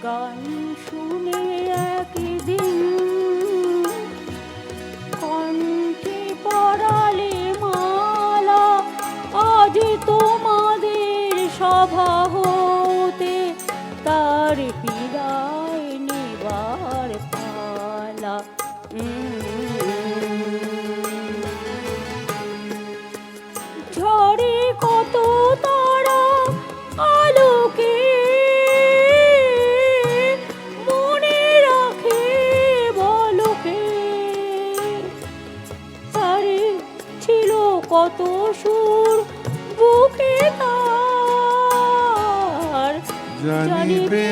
গান শুনে একদিন কণ্ঠে পড়ালে মালা, আজ তোমাদের সভা হতে তার বিদায় নেবার পালা। ঝড়ে কত তারা আলোকে মনে রাখে বলকে, তারে ছিল কত সুর বুকে তার, জানিবে